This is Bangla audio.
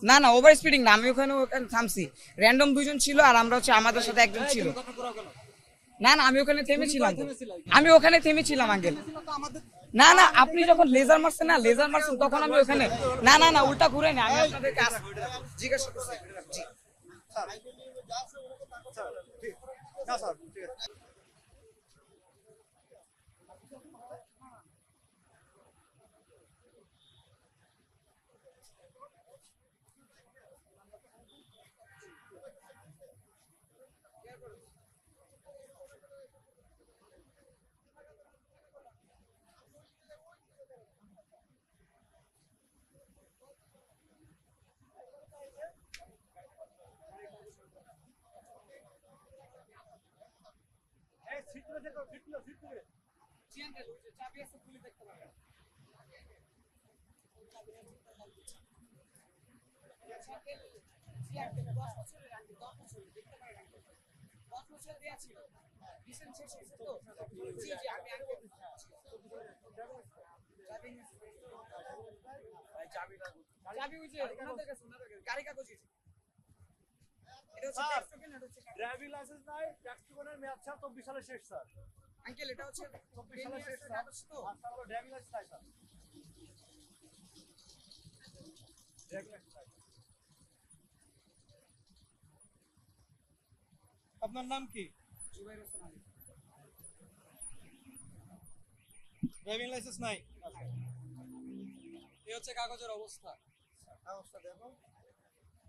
না না ওভার স্পিডিং না, আমি ওখানে থামছি, র্যান্ডম দুইজন ছিল আর আমরা হচ্ছে আমাদের সাথে একজন ছিল। না না আমি ওখানে থেমেছিলাম, আমি ওখানে থেমেছিলাম আঙ্কেল। না না আপনি যখন লেজার মারছেন, না লেজার মারছেন তখন আমি ওখানে, না না না উল্টা ঘুরে না, আমি আপনাদেরকে জিজ্ঞাসা করছি। জি চাবি আছে, খুলে দেখতে পারেন। ড্রাইভিং লাইসেন্স নাই, ট্যাক্সি কোনের মেয়াদ স্যার 24 সালে শেষ স্যার। আঙ্কেল এটা হচ্ছে 24 সালে শেষ স্যার। তো ড্রাইভিং লাইসেন্স নাই স্যার। আপনার নাম কি? জুবাইর হোসেন আলী। ড্রাইভিং লাইসেন্স নাই। এই হচ্ছে কাগজের অবস্থা। অবস্থা দেখো।